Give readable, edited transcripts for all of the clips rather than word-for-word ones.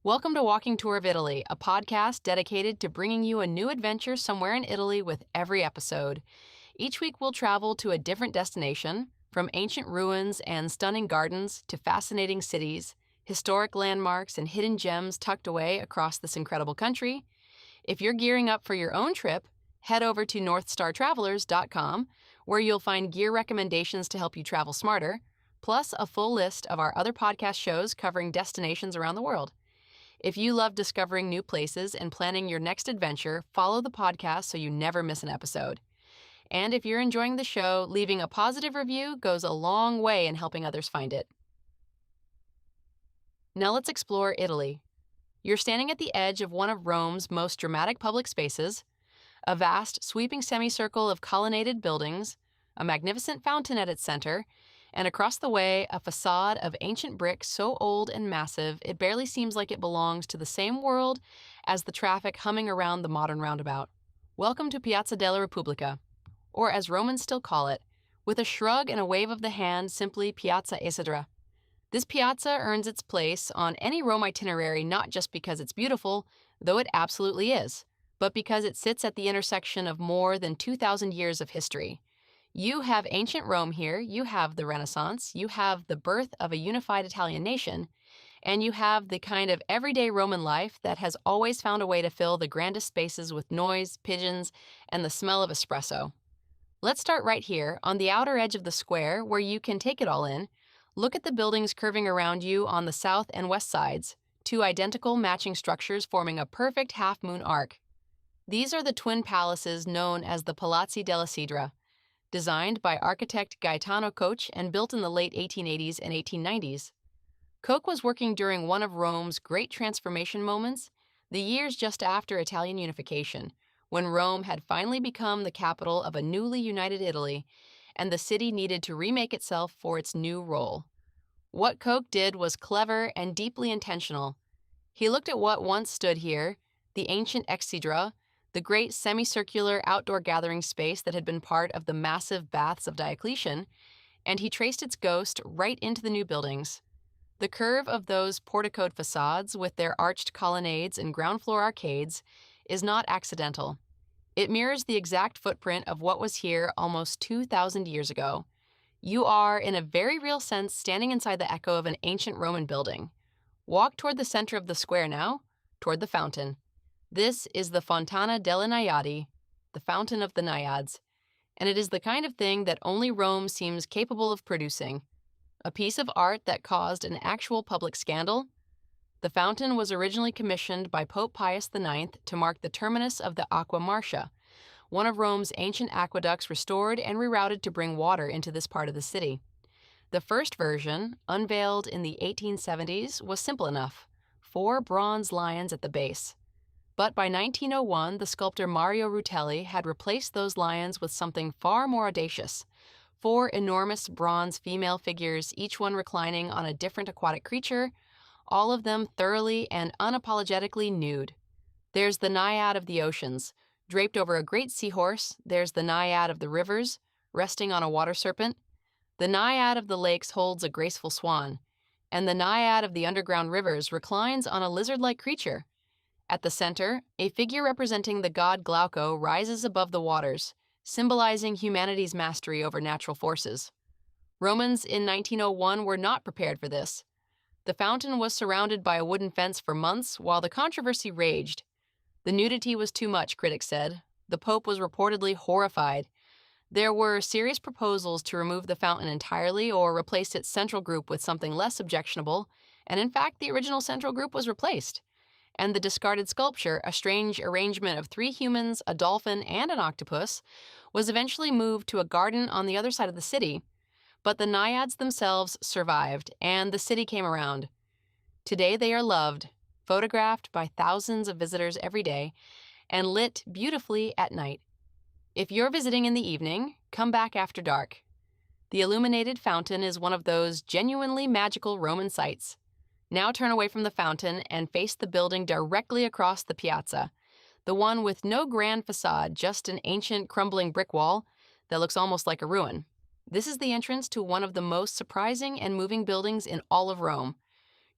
Welcome to Walking Tour of Italy, a podcast dedicated to bringing you a new adventure somewhere in Italy with every episode. Each week we'll travel to a different destination, from ancient ruins and stunning gardens to fascinating cities, historic landmarks, and hidden gems tucked away across this incredible country. If you're gearing up for your own trip, head over to northstartravelers.com, where you'll find gear recommendations to help you travel smarter, plus a full list of our other podcast shows covering destinations around the world. If you love discovering new places and planning your next adventure, follow the podcast so you never miss an episode. And if you're enjoying the show, leaving a positive review goes a long way in helping others find it. Now let's explore Italy. You're standing at the edge of one of Rome's most dramatic public spaces, a vast, sweeping semicircle of colonnaded buildings, a magnificent fountain at its center, and across the way, a facade of ancient brick so old and massive it barely seems like it belongs to the same world as the traffic humming around the modern roundabout. Welcome to Piazza della Repubblica, or as Romans still call it, with a shrug and a wave of the hand, simply Piazza Isidra. This piazza earns its place on any Rome itinerary not just because it's beautiful, though it absolutely is, but because it sits at the intersection of more than 2,000 years of history. You have ancient Rome here, you have the Renaissance, you have the birth of a unified Italian nation, and you have the kind of everyday Roman life that has always found a way to fill the grandest spaces with noise, pigeons, and the smell of espresso. Let's start right here, on the outer edge of the square, where you can take it all in. Look at the buildings curving around you on the south and west sides, two identical matching structures forming a perfect half-moon arc. These are the twin palaces known as the Palazzi della Sidra, designed by architect Gaetano Koch and built in the late 1880s and 1890s. Koch was working during one of Rome's great transformation moments, the years just after Italian unification, when Rome had finally become the capital of a newly united Italy, and the city needed to remake itself for its new role. What Koch did was clever and deeply intentional. He looked at what once stood here, the ancient exedra, the great semicircular outdoor gathering space that had been part of the massive Baths of Diocletian, and he traced its ghost right into the new buildings. The curve of those porticoed facades, with their arched colonnades and ground-floor arcades, is not accidental. It mirrors the exact footprint of what was here almost 2,000 years ago. You are, in a very real sense, standing inside the echo of an ancient Roman building. Walk toward the center of the square now, toward the fountain. This is the Fontana delle Naiadi, the Fountain of the Naiads, and it is the kind of thing that only Rome seems capable of producing. A piece of art that caused an actual public scandal. The fountain was originally commissioned by Pope Pius IX to mark the terminus of the Aqua Marcia, one of Rome's ancient aqueducts restored and rerouted to bring water into this part of the city. The first version, unveiled in the 1870s, was simple enough: 4 bronze lions at the base. But by 1901, the sculptor Mario Rutelli had replaced those lions with something far more audacious: 4 enormous bronze female figures, each one reclining on a different aquatic creature, all of them thoroughly and unapologetically nude. There's the Naiad of the oceans, draped over a great seahorse. There's the Naiad of the rivers, resting on a water serpent. The Naiad of the lakes holds a graceful swan, and the Naiad of the underground rivers reclines on a lizard-like creature. At the center, a figure representing the god Glauco rises above the waters, symbolizing humanity's mastery over natural forces. Romans in 1901 were not prepared for this. The fountain was surrounded by a wooden fence for months while the controversy raged. The nudity was too much, critics said. The Pope was reportedly horrified. There were serious proposals to remove the fountain entirely or replace its central group with something less objectionable, and in fact, the original central group was replaced. And the discarded sculpture, a strange arrangement of 3 humans, a dolphin, and an octopus, was eventually moved to a garden on the other side of the city. But the Naiads themselves survived, and the city came around. Today they are loved, photographed by thousands of visitors every day, and lit beautifully at night. If you're visiting in the evening, come back after dark. The illuminated fountain is one of those genuinely magical Roman sights. Now turn away from the fountain and face the building directly across the piazza, the one with no grand facade, just an ancient crumbling brick wall that looks almost like a ruin. This is the entrance to one of the most surprising and moving buildings in all of Rome.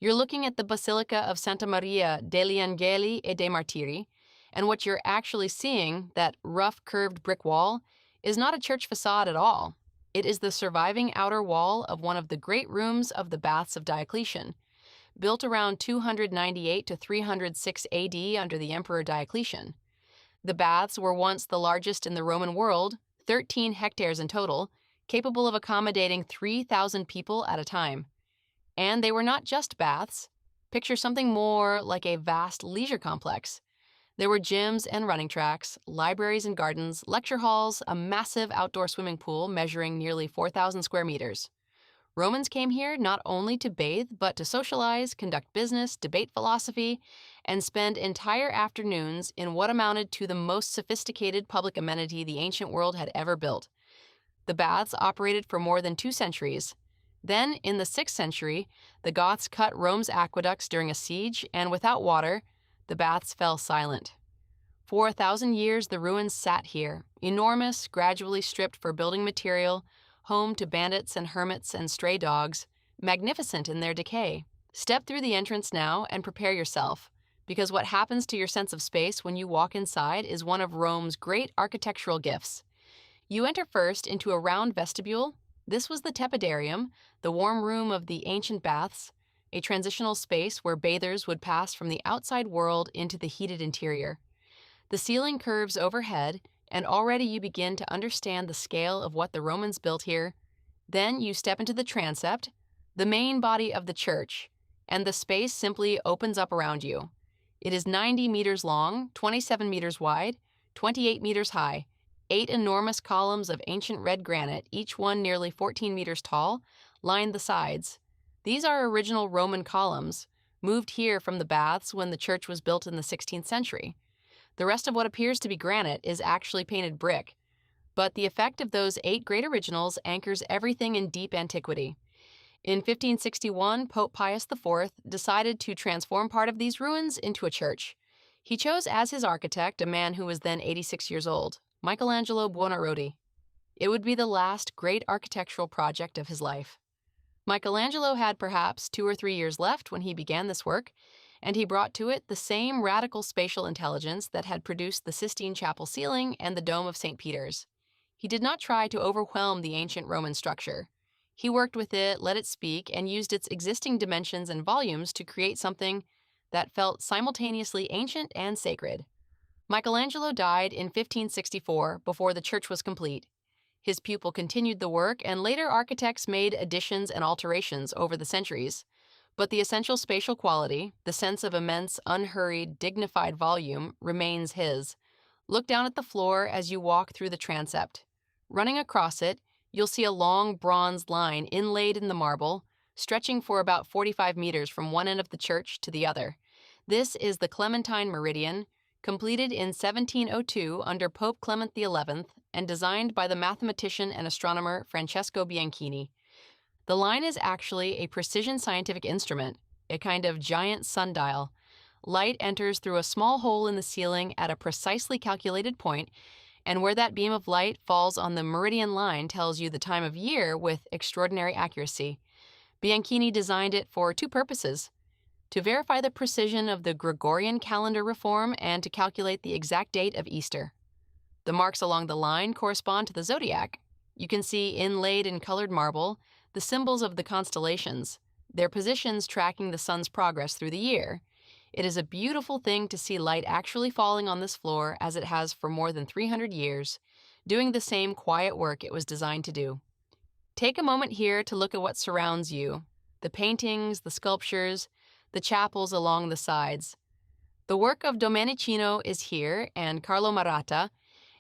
You're looking at the Basilica of Santa Maria degli Angeli e dei Martiri, and what you're actually seeing, that rough curved brick wall, is not a church facade at all. It is the surviving outer wall of one of the great rooms of the Baths of Diocletian, built around 298 to 306 AD under the Emperor Diocletian. The baths were once the largest in the Roman world, 13 hectares in total, capable of accommodating 3,000 people at a time. And they were not just baths. Picture something more like a vast leisure complex. There were gyms and running tracks, libraries and gardens, lecture halls, a massive outdoor swimming pool measuring nearly 4,000 square meters. Romans came here not only to bathe, but to socialize, conduct business, debate philosophy, and spend entire afternoons in what amounted to the most sophisticated public amenity the ancient world had ever built. The baths operated for more than 2 centuries. Then, in the 6th century, the Goths cut Rome's aqueducts during a siege, and without water, the baths fell silent. For 1,000 years, the ruins sat here, enormous, gradually stripped for building material, home to bandits and hermits and stray dogs, magnificent in their decay. Step through the entrance now and prepare yourself, because what happens to your sense of space when you walk inside is one of Rome's great architectural gifts. You enter first into a round vestibule. This was the tepidarium, the warm room of the ancient baths, a transitional space where bathers would pass from the outside world into the heated interior. The ceiling curves overhead, and already you begin to understand the scale of what the Romans built here. Then you step into the transept, the main body of the church, and the space simply opens up around you. It is 90 meters long, 27 meters wide, 28 meters high. 8 enormous columns of ancient red granite, each one nearly 14 meters tall, line the sides. These are original Roman columns, moved here from the baths when the church was built in the 16th century. The rest of what appears to be granite is actually painted brick, but the effect of those 8 great originals anchors everything in deep antiquity. In 1561, Pope Pius IV decided to transform part of these ruins into a church. He chose as his architect a man who was then 86 years old, Michelangelo Buonarroti. It would be the last great architectural project of his life. Michelangelo had perhaps 2 or 3 years left when he began this work, and he brought to it the same radical spatial intelligence that had produced the Sistine Chapel ceiling and the Dome of St. Peter's. He did not try to overwhelm the ancient Roman structure. He worked with it, let it speak, and used its existing dimensions and volumes to create something that felt simultaneously ancient and sacred. Michelangelo died in 1564 before the church was complete. His pupil continued the work, and later architects made additions and alterations over the centuries. But the essential spatial quality, the sense of immense, unhurried, dignified volume, remains his. Look down at the floor as you walk through the transept. Running across it, you'll see a long bronze line inlaid in the marble, stretching for about 45 meters from one end of the church to the other. This is the Clementine Meridian, completed in 1702 under Pope Clement XI and designed by the mathematician and astronomer Francesco Bianchini. The line is actually a precision scientific instrument, a kind of giant sundial. Light enters through a small hole in the ceiling at a precisely calculated point, and where that beam of light falls on the meridian line tells you the time of year with extraordinary accuracy. Bianchini designed it for 2 purposes: to verify the precision of the Gregorian calendar reform and to calculate the exact date of Easter. The marks along the line correspond to the zodiac. You can see inlaid in colored marble the symbols of the constellations, their positions tracking the sun's progress through the year. It is a beautiful thing to see light actually falling on this floor as it has for more than 300 years, doing the same quiet work it was designed to do. Take a moment here to look at what surrounds you: the paintings, the sculptures, the chapels along the sides. The work of Domenichino is here, and Carlo Maratta,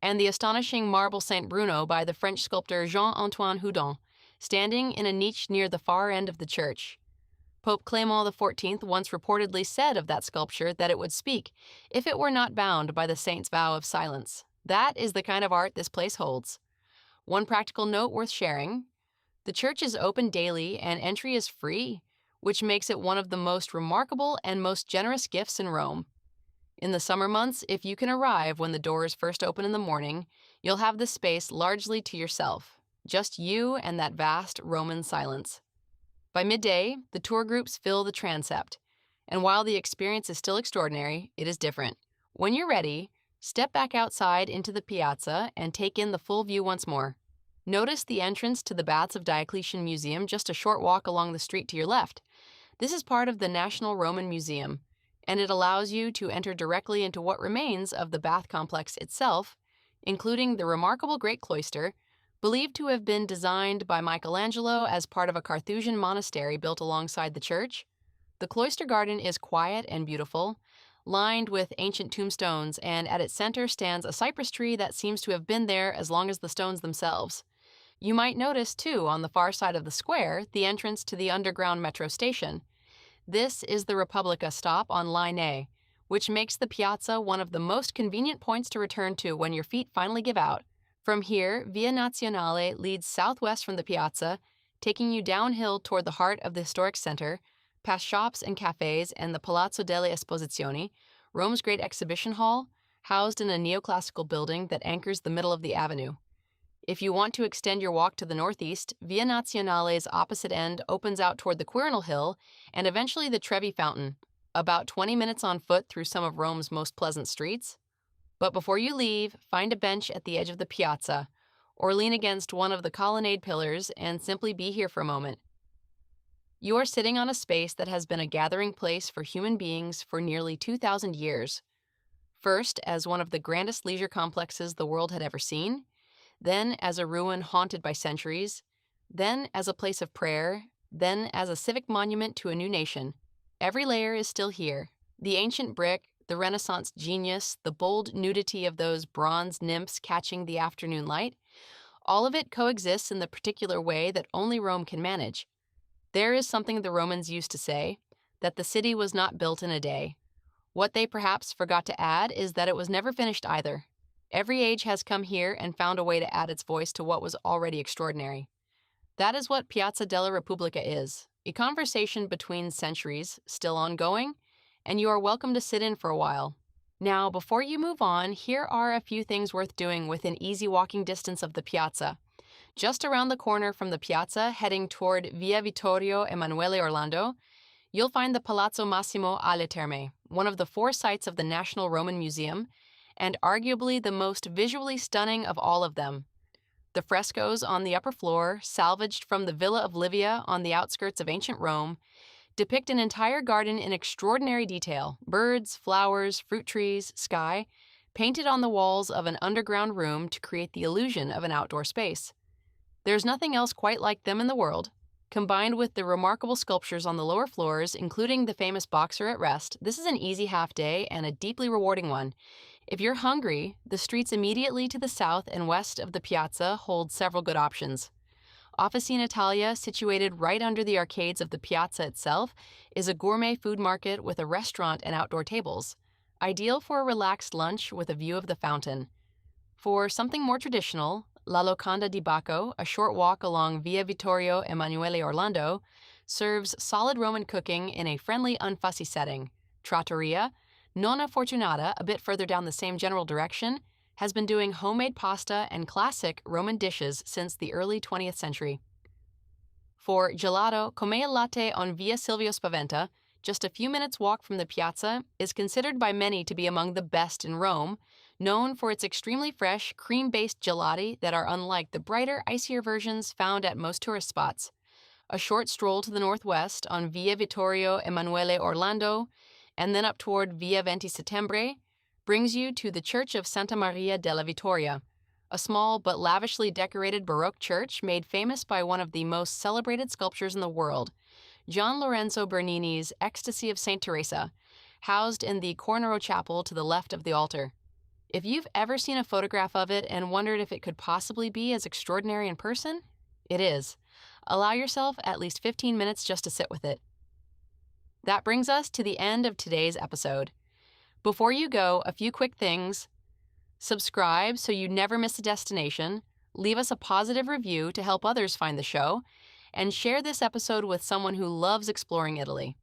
and the astonishing marble Saint Bruno by the French sculptor Jean-Antoine Houdon, standing in a niche near the far end of the church. Pope Clement XIV once reportedly said of that sculpture that it would speak if it were not bound by the saint's vow of silence. That is the kind of art this place holds. One practical note worth sharing: the church is open daily and entry is free, which makes it one of the most remarkable and most generous gifts in Rome. In the summer months, if you can arrive when the doors first open in the morning, you'll have the space largely to yourself, just you and that vast Roman silence. By midday, the tour groups fill the transept, and while the experience is still extraordinary, it is different. When you're ready, step back outside into the piazza and take in the full view once more. Notice the entrance to the Baths of Diocletian Museum just a short walk along the street to your left. This is part of the National Roman Museum, and it allows you to enter directly into what remains of the bath complex itself, including the remarkable Great Cloister, believed to have been designed by Michelangelo as part of a Carthusian monastery built alongside the church. The cloister garden is quiet and beautiful, lined with ancient tombstones, and at its center stands a cypress tree that seems to have been there as long as the stones themselves. You might notice, too, on the far side of the square, the entrance to the underground metro station. This is the Repubblica stop on Line A, which makes the piazza one of the most convenient points to return to when your feet finally give out. From here, Via Nazionale leads southwest from the piazza, taking you downhill toward the heart of the historic center, past shops and cafes and the Palazzo delle Esposizioni, Rome's great exhibition hall, housed in a neoclassical building that anchors the middle of the avenue. If you want to extend your walk to the northeast, Via Nazionale's opposite end opens out toward the Quirinal Hill and eventually the Trevi Fountain, about 20 minutes on foot through some of Rome's most pleasant streets. But before you leave, find a bench at the edge of the piazza, or lean against one of the colonnade pillars and simply be here for a moment. You are sitting on a space that has been a gathering place for human beings for nearly 2,000 years. First, as one of the grandest leisure complexes the world had ever seen, then as a ruin haunted by centuries, then as a place of prayer, then as a civic monument to a new nation. Every layer is still here. The ancient brick, the Renaissance genius, the bold nudity of those bronze nymphs catching the afternoon light, all of it coexists in the particular way that only Rome can manage. There is something the Romans used to say, that the city was not built in a day. What they perhaps forgot to add is that it was never finished either. Every age has come here and found a way to add its voice to what was already extraordinary. That is what Piazza della Repubblica is, a conversation between centuries, still ongoing, and you are welcome to sit in for a while. Now, before you move on, here are a few things worth doing within easy walking distance of the piazza. Just around the corner from the piazza, heading toward Via Vittorio Emanuele Orlando, you'll find the Palazzo Massimo alle Terme, one of the 4 sites of the National Roman Museum, and arguably the most visually stunning of all of them. The frescoes on the upper floor, salvaged from the Villa of Livia on the outskirts of ancient Rome, depict an entire garden in extraordinary detail: birds, flowers, fruit trees, sky, painted on the walls of an underground room to create the illusion of an outdoor space. There's nothing else quite like them in the world. Combined with the remarkable sculptures on the lower floors, including the famous boxer at rest, this is an easy half day and a deeply rewarding one. If you're hungry, the streets immediately to the south and west of the piazza hold several good options. Officina Italia, situated right under the arcades of the piazza itself, is a gourmet food market with a restaurant and outdoor tables, ideal for a relaxed lunch with a view of the fountain. For something more traditional, La Locanda di Bacco, a short walk along Via Vittorio Emanuele Orlando, serves solid Roman cooking in a friendly, unfussy setting. Trattoria, Nonna Fortunata, a bit further down the same general direction, has been doing homemade pasta and classic Roman dishes since the early 20th century. For gelato, Come il Latte on Via Silvio Spaventa, just a few minutes' walk from the piazza, is considered by many to be among the best in Rome, known for its extremely fresh, cream-based gelati that are unlike the brighter, icier versions found at most tourist spots. A short stroll to the northwest on Via Vittorio Emanuele Orlando, and then up toward Via 20 Settembre, brings you to the Church of Santa Maria della Vittoria, a small but lavishly decorated Baroque church made famous by one of the most celebrated sculptures in the world, Gian Lorenzo Bernini's Ecstasy of St. Teresa, housed in the Cornaro Chapel to the left of the altar. If you've ever seen a photograph of it and wondered if it could possibly be as extraordinary in person, it is. Allow yourself at least 15 minutes just to sit with it. That brings us to the end of today's episode. Before you go, a few quick things. Subscribe so you never miss a destination, leave us a positive review to help others find the show, and share this episode with someone who loves exploring Italy.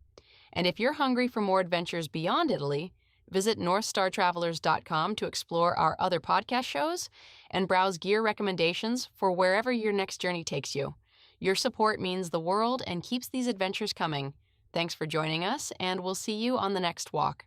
And if you're hungry for more adventures beyond Italy, visit northstartravelers.com to explore our other podcast shows and browse gear recommendations for wherever your next journey takes you. Your support means the world and keeps these adventures coming. Thanks for joining us, and we'll see you on the next walk.